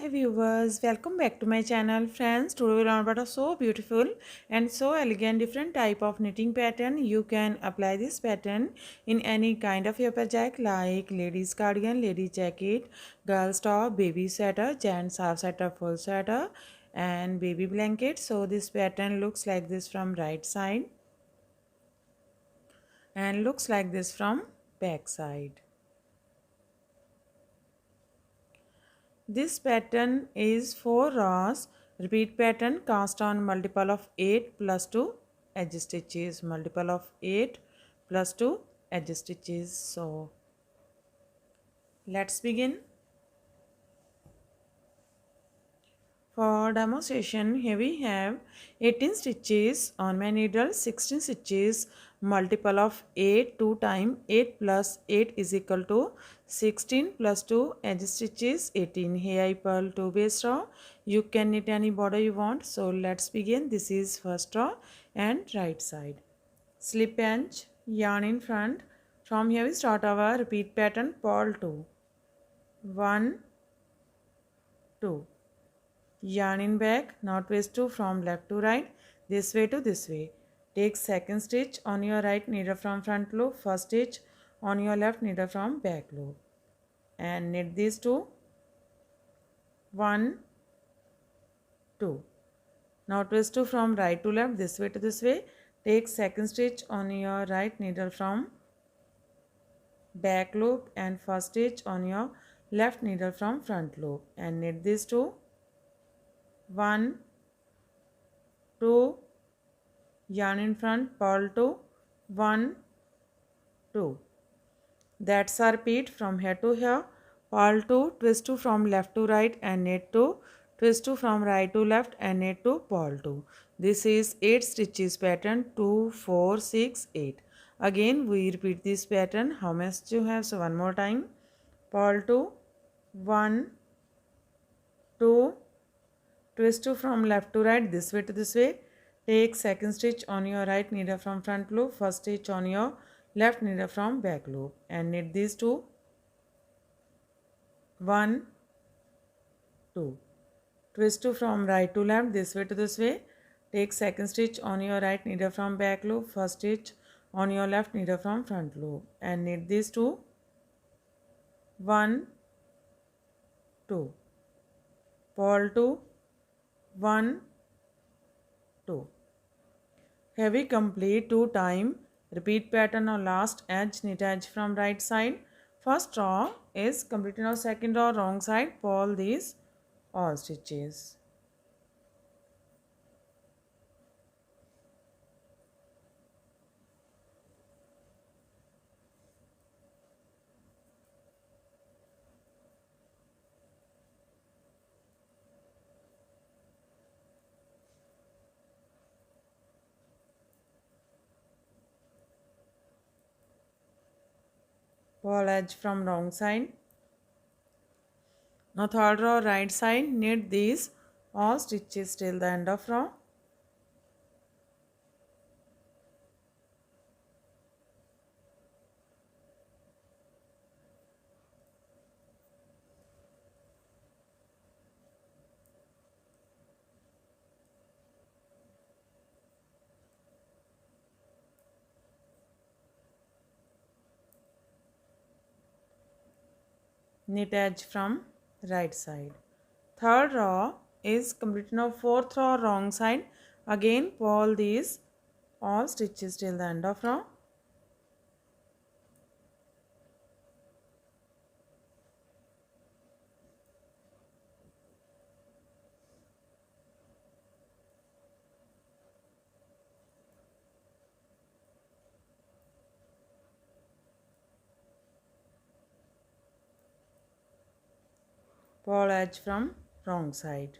Hi viewers, welcome back to my channel. Friends, today we learn about a so beautiful and so elegant different type of knitting pattern. You can apply this pattern in any kind of your project like ladies cardigan, lady jacket, girls top, baby sweater, gents half sweater, full sweater and baby blanket. So this pattern looks like this from right side and looks like this from back side. This pattern is 4 rows. Repeat pattern cast on multiple of 8 plus 2 edge stitches. Multiple of 8 plus 2 edge stitches. So let's begin. For demonstration, here we have 18 stitches on my needle, 16 stitches, multiple of 8, 2 times 8 plus 8 is equal to 16 plus 2 edge stitches, 18. Here I purl 2 base row. You can knit any border you want. So let's begin. This is first row and right side. Slip edge, yarn in front. From here we start our repeat pattern, purl 2. 1, 2. Yarn in back, now twist 2 from left to right, this way to this way. Take second stitch on your right needle from front loop, first stitch on your left needle from back loop and knit these two. 1, 2. Now twist 2 from right to left, this way to this way. Take second stitch on your right needle from back loop and first stitch on your left needle from front loop and knit these two. 1, 2, yarn in front, purl 2, 1, 2. That's our repeat from here to here. Purl 2, twist 2 from left to right and knit 2, twist 2 from right to left and knit 2, purl 2. This is 8 stitches pattern, 2, 4, 6, 8. Again we repeat this pattern. How much you have? So one more time. Purl 2, 1, 2, twist 2 from left to right, this way to this way. Take second stitch on your right needle from front loop, first stitch on your left needle from back loop and knit these two. 1, 2. Twist 2 from right to left, this way to this way. Take second stitch on your right needle from back loop, first stitch on your left needle from front loop and knit these two. 1, 2. Purl 2, 1, 2. Here we complete 2 times repeat pattern on last edge, knit edge from right side. First row is completed on second row wrong side, purl these all stitches. Purl edge from wrong side. Now third row right side, knit these all stitches till the end of row. Knit edge from right side. Third row is completed. Now fourth row wrong side. Again purl these all stitches till the end of row. Purl edge from wrong side.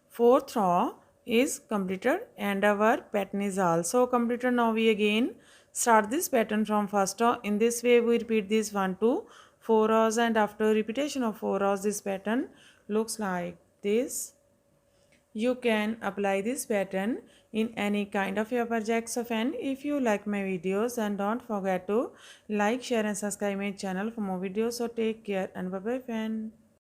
Fourth row is completed and our pattern is also completed. Now we again start this pattern from first row. In this way we repeat this 1 2 4 rows and after repetition of 4 rows this pattern looks like this. You can apply this pattern in any kind of your projects of and if you like my videos, and don't forget to like, share and subscribe my channel for more videos. So take care and bye bye fan.